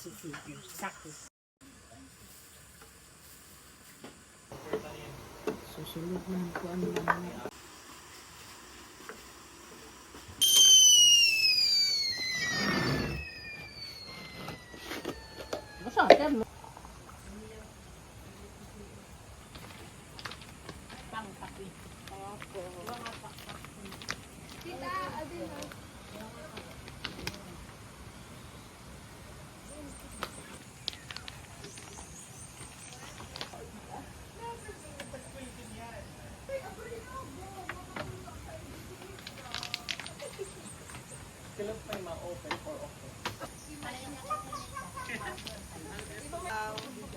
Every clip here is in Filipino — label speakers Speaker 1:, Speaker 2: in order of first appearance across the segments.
Speaker 1: Susunod na ko ano naman.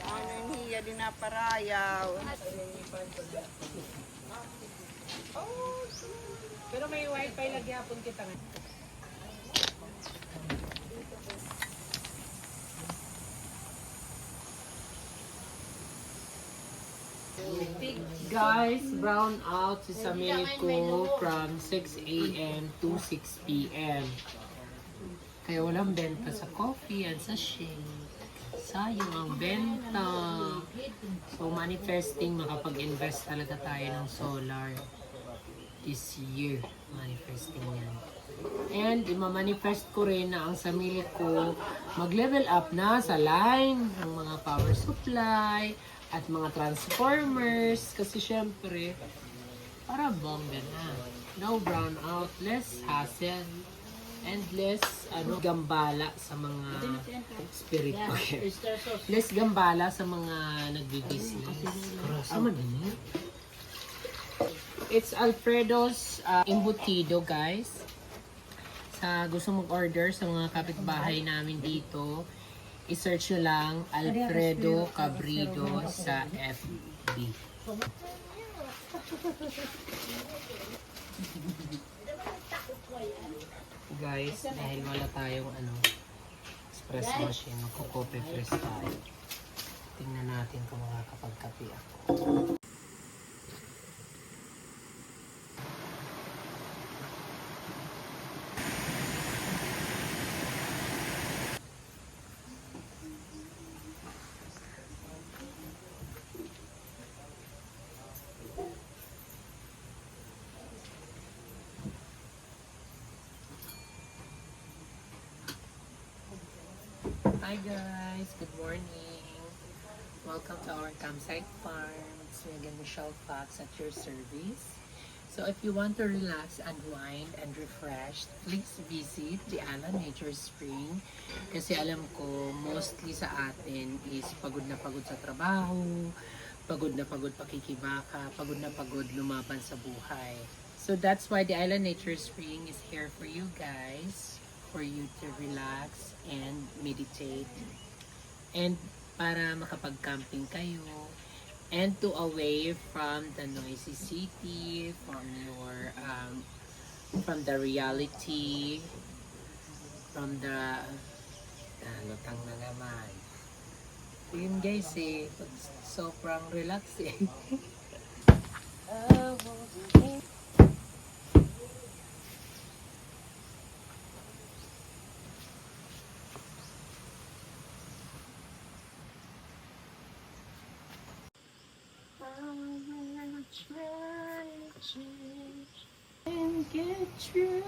Speaker 2: Ano hiya din na parayaw.
Speaker 1: Pero may wifi lagi hapon kita nga. Guys, brown out si Samili ko from 6 a.m. to 6 p.m. Kaya walang benta sa coffee at sa shake. Sayang ang benta. So manifesting, makapag-invest talaga tayo ng solar this year. Manifesting yan. And ima-manifest ko rin na ang Samili ko mag-level up na sa line ng mga power supply at mga transformers. Kasi syempre, para bongga na. No brown out, less hassle, and less gambala sa mga spirit ko. Less gambala sa mga nagbi-business. It's Alfredo's embutido, guys. Sa gusto mag-order sa mga kapitbahay namin dito, i-search nyo lang Alfredo Cabrido sa FB. Guys, dahil wala tayong espresso machine, magko-coffee press tayo. Tingnan natin kung makakapagkape ako. Hi guys, good morning. Welcome to our campsite farm. It's Megan Michelle Fox at your service. So if you want to relax, unwind, and refresh, please visit the Ala Nature Spring. Kasi alam ko, mostly sa atin is pagod na pagod sa trabaho, pagod na pagod pakikibaka, pagod na pagod lumaban sa buhay. So that's why the Island Nature Spring is here for you guys, for you to relax and meditate, and para makapag-camping kayo, and to away from the noisy city, from your from the reality, from the lutang na naman. Yun guys sobrang relax and get through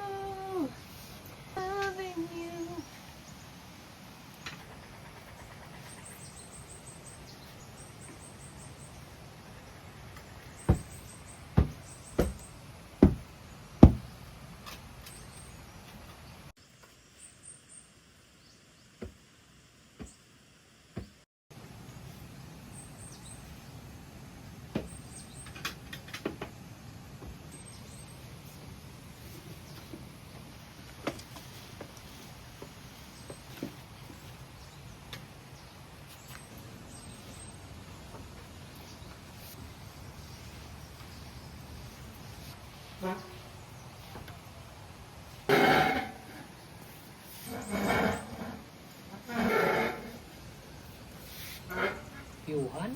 Speaker 1: loving you. Yuhan?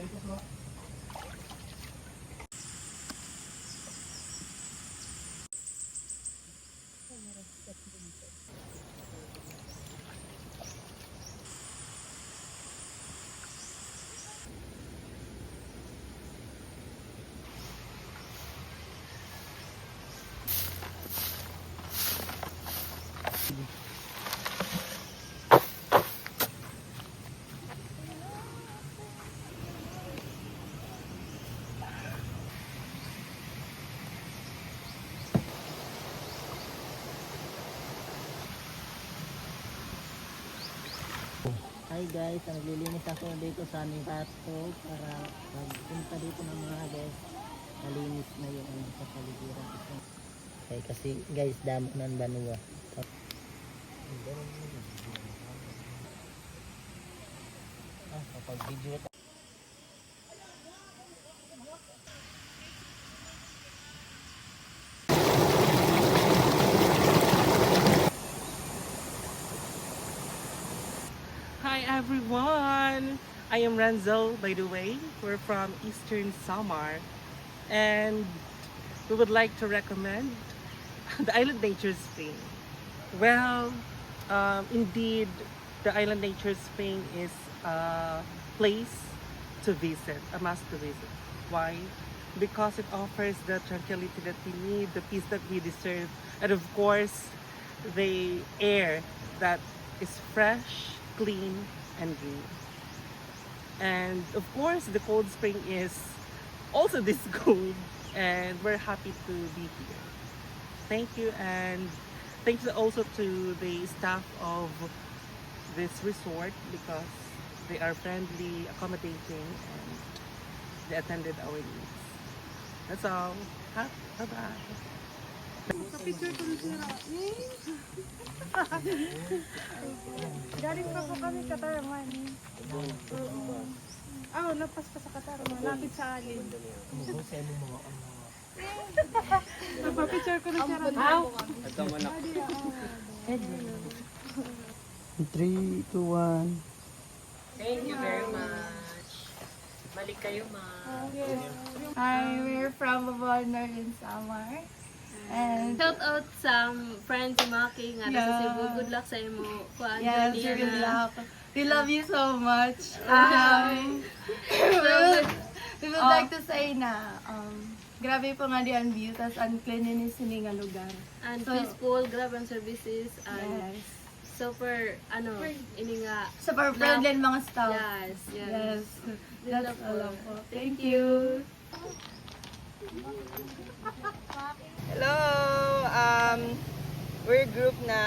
Speaker 3: Hi guys, naglilinis ako dito sa aming pasto para pagpunta dito ng mga guys, malinis na yung ano sa paligiran. Okay, kasi guys, damo ng banwa. Kapag video
Speaker 4: Hi everyone! I am Renzo, by the way. We're from Eastern Samar and we would like to recommend the Island Nature Spring. Well, indeed, the Island Nature Spring is a place to visit, a must to visit. Why? Because it offers the tranquility that we need, the peace that we deserve, and of course, the air that is fresh, clean, and green. And of course, the cold spring is also this cold, and we're happy to be here. Thank you, and thanks also to the staff of this resort because they are friendly, accommodating, and they attended our needs. That's all. Bye-bye.
Speaker 5: Galing pa po kami Katarman. Oo, lapas pa sa Katarman. Lapit sa alin. Nagpa-picture ko na siya rin.
Speaker 3: 3, 2, 1.
Speaker 1: Thank you very much. Balik kayo, ma.
Speaker 5: Hi, we're from Babuanar in Samar. And
Speaker 6: Shout out sa friends si Maki nga sa
Speaker 5: Yeah.
Speaker 6: Cebu. Good luck sa imo. Kuan
Speaker 5: yes,
Speaker 6: journey
Speaker 5: good
Speaker 6: na.
Speaker 5: luck. We love you so much. We would like to say na grabe po nga di ang view, tas ang cleanliness ni nga lugar.
Speaker 6: And
Speaker 5: So-
Speaker 6: peaceful, grab ang services and
Speaker 5: Yes.
Speaker 6: super ini nga
Speaker 5: Super friendly ang mga staff.
Speaker 6: yes.
Speaker 5: Yes. That's
Speaker 6: Good
Speaker 5: all
Speaker 6: luck
Speaker 5: po.
Speaker 6: po.
Speaker 5: Thank you.
Speaker 2: Hello! We're a group na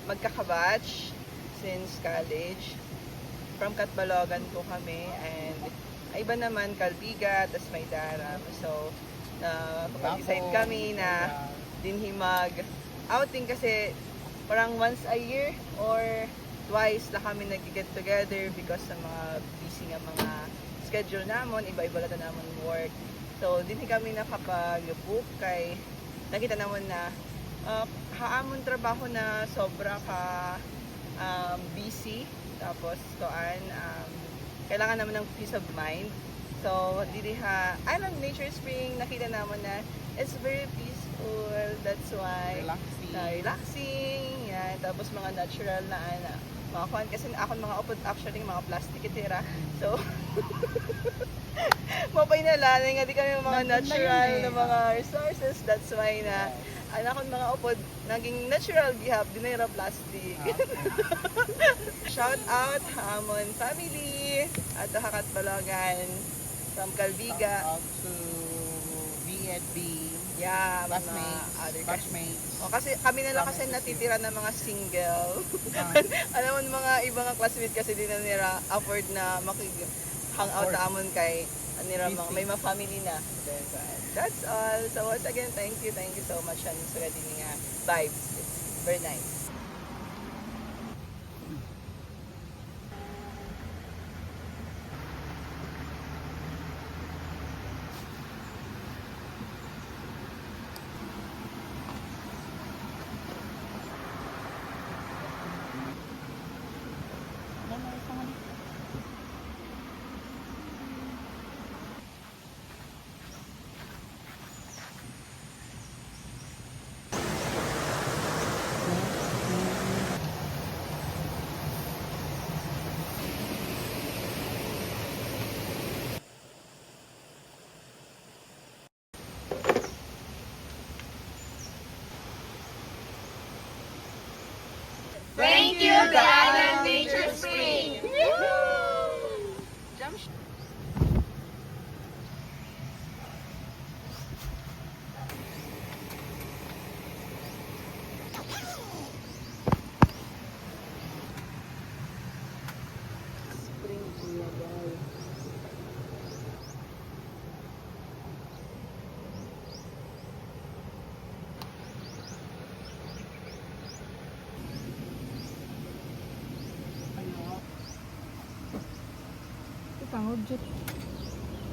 Speaker 2: magkakabatch since college. From Catbalogan po kami and iba naman Calbiga, tas may Daram. So, kapag-decide kami na dinhi mag-outing kasi parang once a year or twice na kami nag-get together because sa mga busy nga mga schedule namon, iba-iba lang namon work. So, dinhi kami nakapag-book kay nakita naman na haamon trabaho na sobra ka busy. Tapos, kailangan naman ng peace of mind. So, Island Nature Spring, nakita naman na it's very peaceful. That's why, relaxing. Yan. Tapos, mga natural na, mga kuhan. Kasi ako mga upod, actually, mga plastic itira. So, mapay na lang. Nga di kami mga natural na mga resources. That's why na, akong mga upod, naging natural gihap, dinira plastic. Shout out Hamon family at Hakat Balogan from Calbiga.
Speaker 3: Out to BNB,
Speaker 2: Yeah, mga
Speaker 3: classmates,
Speaker 2: other
Speaker 3: batchmates.
Speaker 2: O, kasi kami na lang kasi natitira ng mga single. Alam mo mga ibang classmates kasi di na nila afford na hang out amon kay nila mga may mga family na. Then, that's all. So once again, thank you so much and sa reading nga vibes. It's very nice.
Speaker 5: Thank you, The Island Nature Spring!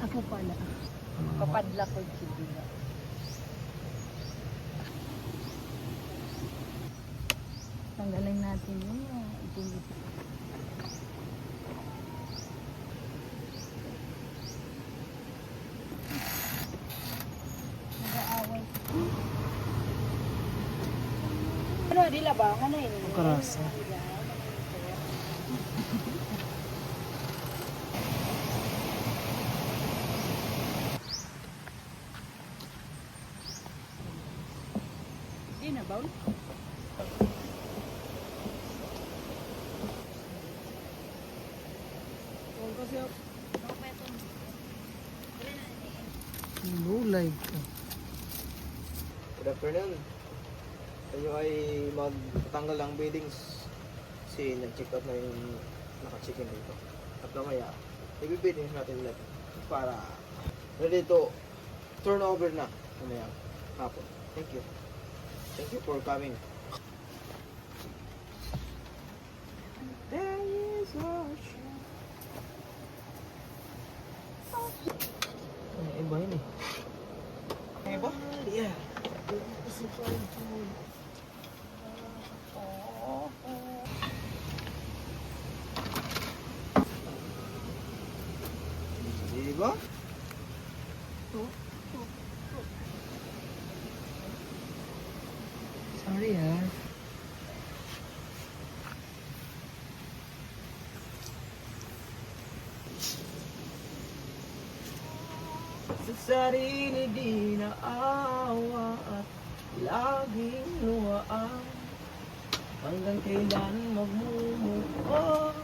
Speaker 3: Ako pala. Kapadla ko sila. Tanggalin natin yun. Ipinit. Ano, di labangan na yun.
Speaker 4: Karasa.
Speaker 3: Di na ba?
Speaker 4: Lulay ka.
Speaker 7: Good afternoon. Tayo ay magtatanggal ng beddings kasi nag-check out na yung naka-check-in dito. At mamaya, i-beddings natin ulit para ready to turn over na mamaya hapon. Thank you. Thank you for coming. There is ocean. Ay, iba yun eh. Ay, iba? Yeah. Diba?
Speaker 1: Sorry ah.
Speaker 7: Sa sarili di naawa at laging luwaan hanggang kailan magmumuo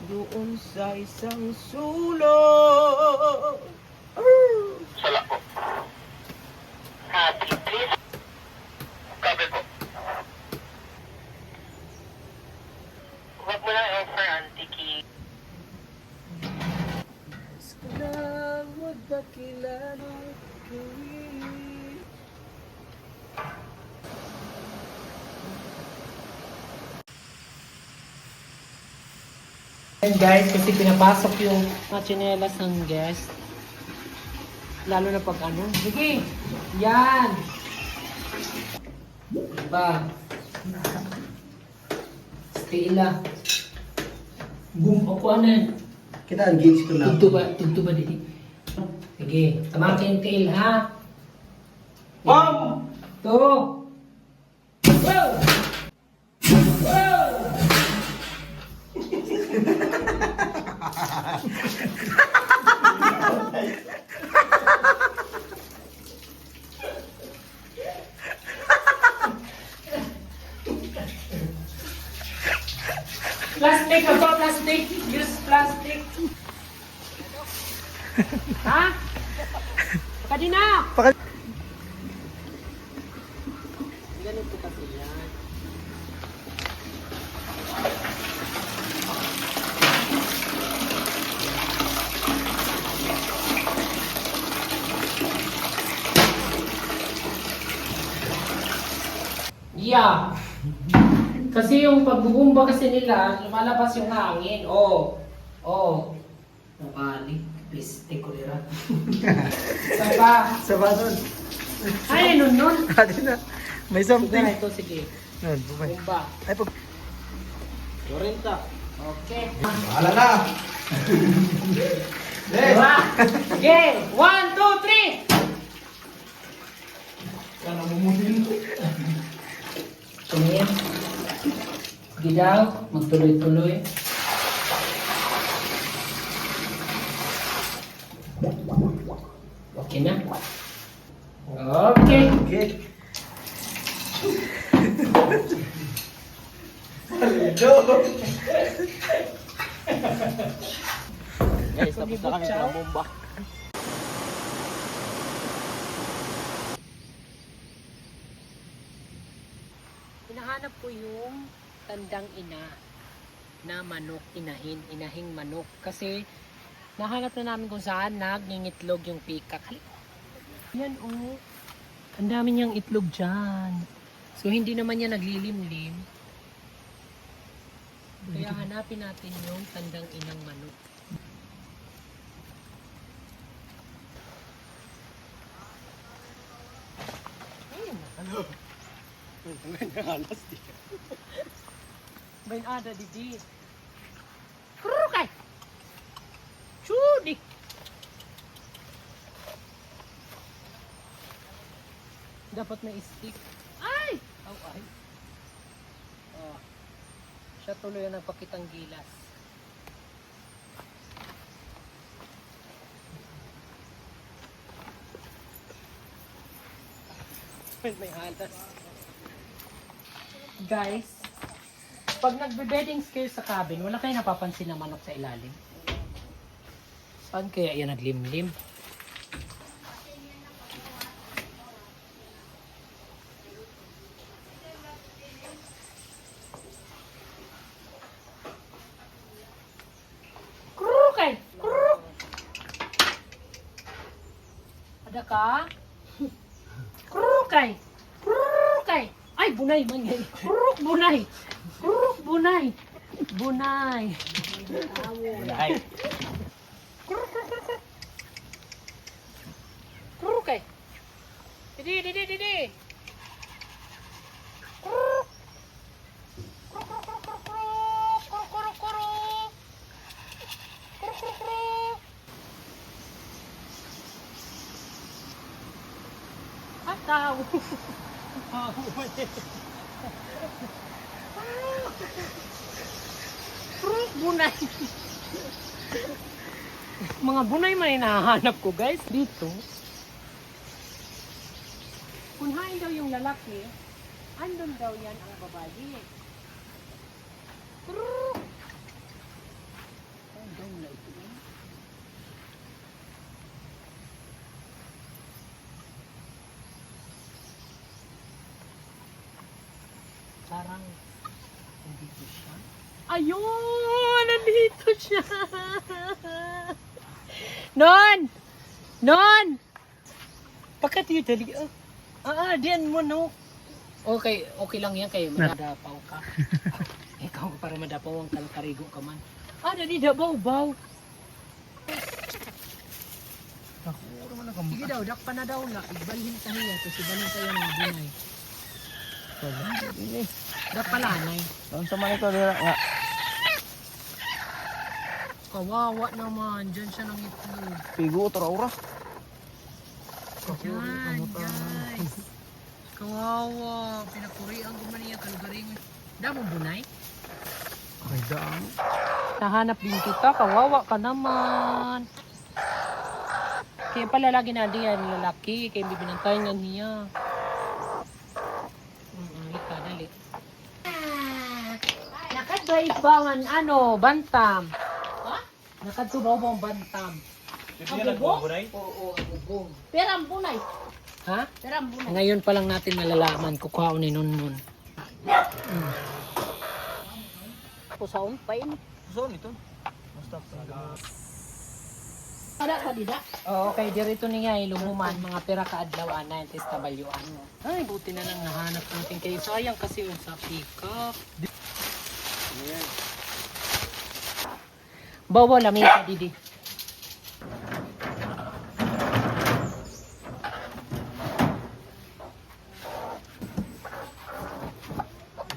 Speaker 7: doon sa isang sulok. Mas ko lang magpakilala kawin.
Speaker 1: And guys, kasi pinapasok yung mga tsinelas ng guest. Lalo na pag ano. Sige! Yan! Diba? Stila. Boom! Akuanan.
Speaker 3: Kita engage ko na.
Speaker 1: Tugto ba dito? Sige. Tama ka yung tail, ha?
Speaker 7: Mom!
Speaker 1: Two! Wow! Wow! Plastic na to, plastic. Use plastic. Ha? Kadina! Ganito kasi yan. Yeah. Kasi yung pagbubumba kasi nila, lumalabas yung hangin. Oh. Oh. Nabalik. Please, take ko lira. Saba.
Speaker 3: Sa doon.
Speaker 1: Ay, nun.
Speaker 3: Ate na. May something.
Speaker 1: Sige, ito, sige.
Speaker 3: Nun, bumay.
Speaker 1: Bumba.
Speaker 3: Ay, pag...
Speaker 7: 40.
Speaker 1: Okay.
Speaker 7: Bahala na!
Speaker 1: Diba? Okay. 1, 2, 3.
Speaker 7: Yan ang mumutin.
Speaker 1: Tumingin. Sige daw. Magtuloy-tuloy. Okay na? Okay.
Speaker 3: Okay. Guys, tapos na kami ng bomba.
Speaker 1: Hinahanap ko yung tandang ina na manok, inahing manok. Kasi nahanap na namin kung saan nagngingitlog yung peacock. Yan oh. Ang dami niyang itlog dyan. So hindi naman niya naglilimlim. Kaya hanapin natin yung tandang inang manok. Ayun. Ano? Bain ada di Krukay! Chudi! Dapat may stick. Ay! Oh, ay. Oh. Siya tuloy ang nagpakitang gilas. May halas. Guys, pag nagbe-bedding scare sa cabin, wala kayo napapansin na manok sa ilalim. Saan kaya yan naglimlim? Krukay! Kruk! Ada ka? Krukay! Krukay! Ay, bunay man yan. Kruk, bunay! Kruk, bunay! Bunay! Bunay! Kruk, kruk, kruk, kruk! Krukay! Didi, didi, didi! Kruk! Kruk, kruk, kruk, kruk, kruk! Kruk, kruk, kruk! Kruk, kruk, kruk! Ah, tao! Kruk, bunay! Mga bunay man hinahanap ko guys dito. Kunhain daw yung lalaki, andun daw yan ang babae. Kruk! Andun na ito. Parang nandito siya. Ayun! Nandito siya! Non! Non! Bakit yun dali? Diyan mo no. Okay, okay lang yan kayo. Madapaw ka. Ikaw para madapaw ang kalkarigo ka man. Dali dabaw-baw. Sige daw, dakpa na daw na. Ibalhin sa niya. Tapos ibalhin sa iyo ng bunay. Dapalanay.
Speaker 3: Doon sa manito dira nga.
Speaker 1: Kawawa naman. Diyan siya nang itlog.
Speaker 3: Pigo to ra.
Speaker 1: Yan, guys. Kawawa. Pinapurian ko man niya kalugaring. Damong bunay.
Speaker 3: Ay daan.
Speaker 1: Nahanap din kita. Kawawa ka naman. Kaya pala lagi na diyan lalaki. Kaya bibinantay nga niya. Ika, dali. Nakadaibangan, bantam. Ha? Nakadsubaw mo ang bantam. Ang bubong? Oo, ang bubong.
Speaker 5: Pero ang bunay.
Speaker 1: Ha?
Speaker 5: Pero ang bunay.
Speaker 1: Ngayon pa lang natin malalaman kung kaon ni Nunun.
Speaker 5: Ako sa umpay.
Speaker 3: So nito. Basta
Speaker 5: Ada ka dida.
Speaker 1: Oo, okay. Dirito niya lumuman. Mga pera kaadlaw na yung testabalyuan mo. Ay, buti na lang nahanap natin kayo. Sayang kasi yung sa pick-up.
Speaker 3: Ayan.
Speaker 1: Bobo, lamig ka, Didi.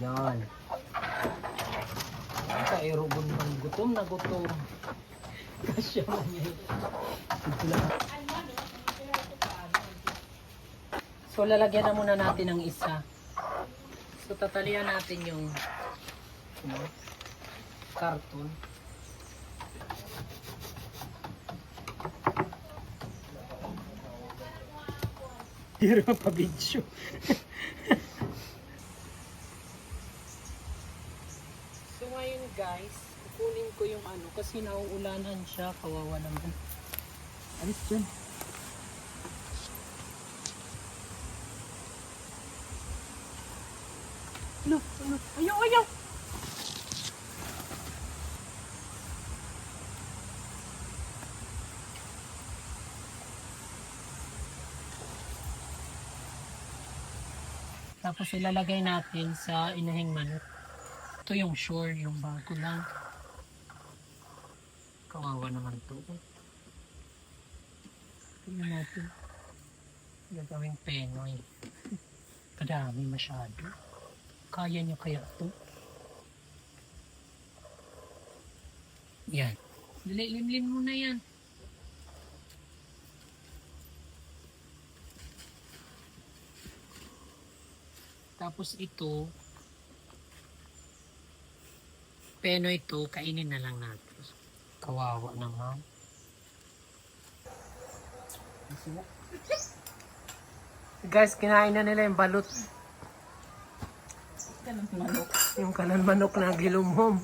Speaker 1: Yan. Kairubon man. Gutom na gutom. Kasya man yan. So, lalagyan na muna natin ng isa. So, tatalian natin yung karton. Hindi rin pa-video. So, guys, kukunin ko yung ano kasi nauulanan siya, kawawa naman. Alis dyan. Ano? Ayaw, ayaw! Tapos ilalagay natin sa inahing manok. Ito yung shore, yung bago lang. Kawawa naman to. Tingnan natin. Gagawing penoy. Kadami masyado. Kaya nyo kaya to? Yan. Limlim mo na yan. Tapos ito, peno ito, kainin na lang natin. Kawawa naman. Guys, kinain na nila yung balot.
Speaker 3: Kanan manok.
Speaker 1: Yung kanan manok na gilumhom.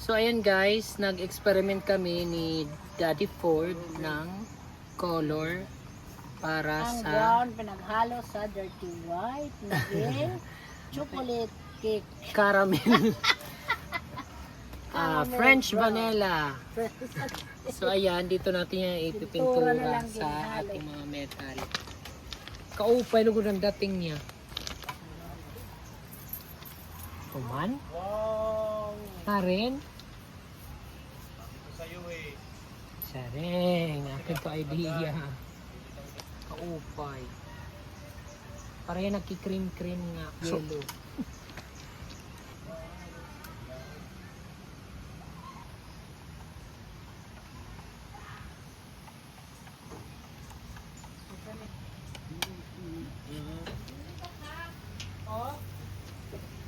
Speaker 1: So ayan guys, nag-experiment kami ni Daddy Ford ng color para
Speaker 3: Ang
Speaker 1: sa
Speaker 3: brown pinaghalo sa dirty white. Naging chocolate cake.
Speaker 1: caramel. French vanilla. So ayan, dito natin yung
Speaker 3: Pintura
Speaker 1: ipipintura
Speaker 3: na lang
Speaker 1: sa
Speaker 3: ginahalo.
Speaker 1: ating mga metal. Kaupay lugod ang dating niya. Kuman?
Speaker 7: Wow!
Speaker 1: Tarin?
Speaker 7: Sa'yo eh.
Speaker 1: Sareng, akin to idea. Kaupay. Para yan nagki-cream-cream nga. Yellow.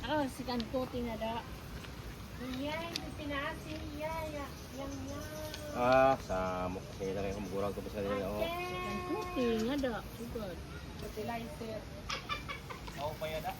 Speaker 3: Ako, si Kantuti na da. Iyay, pinasi, iyay, yang
Speaker 7: Sa sila kayo kumugurag ko pa sa nila.
Speaker 3: Kantuti nga da. Sugod. Fertilizer.
Speaker 7: Ako pa yada.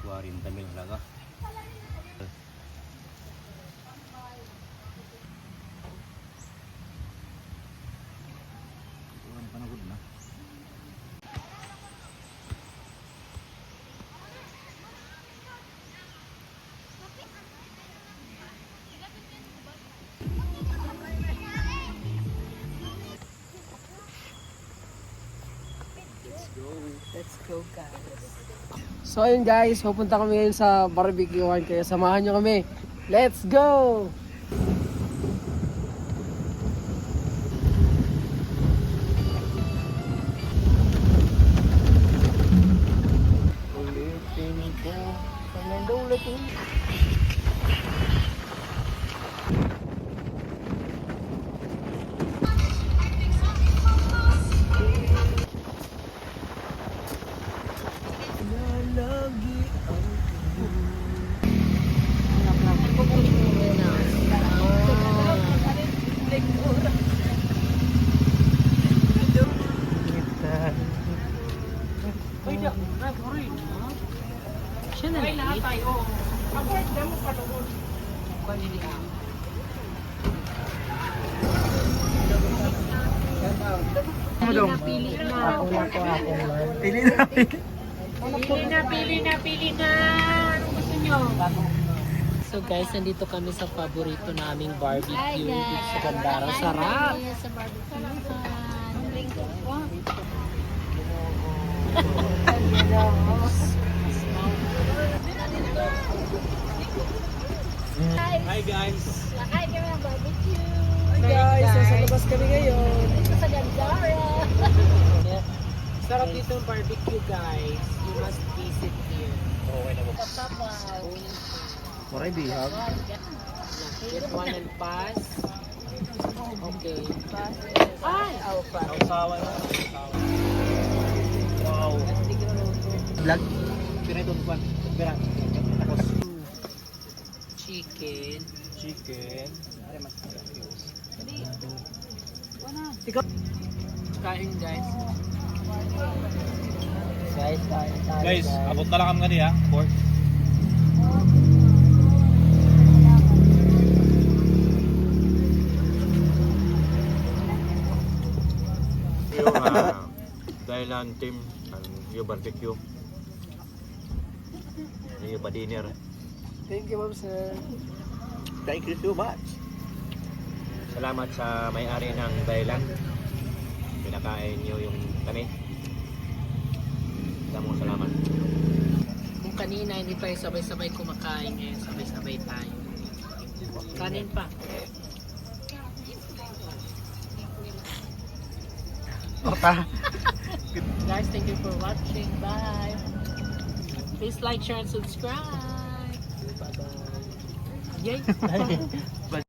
Speaker 7: Warin tamil talaga. Panagod na.
Speaker 1: Let's go guys.
Speaker 8: So ayun guys, pupunta kami ngayon sa barbecuean kaya samahan nyo kami. Let's go! Ulitin ko, ulitin.
Speaker 1: na
Speaker 4: Ay, lahat tayo. Abort na mo pa doon.
Speaker 1: Pili na.
Speaker 3: Ako na po, ako na.
Speaker 1: Pili na. Anong gusto nyo? So guys, nandito kami sa paborito naming barbecue dito sa Gandara. Sarap!
Speaker 6: Sa barbecue.
Speaker 7: Hi guys!
Speaker 6: Hi, kami ng barbecue.
Speaker 8: Guys, nasa labas kami ngayon.
Speaker 6: Dito sa Gandara.
Speaker 1: Sarap dito ang barbecue guys. You must visit here.
Speaker 7: Maray bihag.
Speaker 1: Get one and pass. Okay. Ay! Oh, pass.
Speaker 7: Sausawan. Wow! Vlog? Pinitong kwan. Pira. Tapos
Speaker 1: Chicken.
Speaker 7: chicken.
Speaker 1: Kain guys.
Speaker 3: Guys, kain tayo.
Speaker 7: Guys, abot na lang kami ganyan ha. Pork.
Speaker 9: Yung Thailand team ang yung barbecue. Yung pa dinner.
Speaker 8: Thank you, ma'am, sir.
Speaker 9: Thank you so much. Salamat sa may-ari ng Thailand. Pinakain niyo yung kami. Damong salamat.
Speaker 1: Kung kanina hindi tayo sabay-sabay kumakain, ngayon sabay-sabay tayo. Kanin pa. Guys, thank you for watching. Bye. Please like, share, and subscribe. Bye-bye. Yay!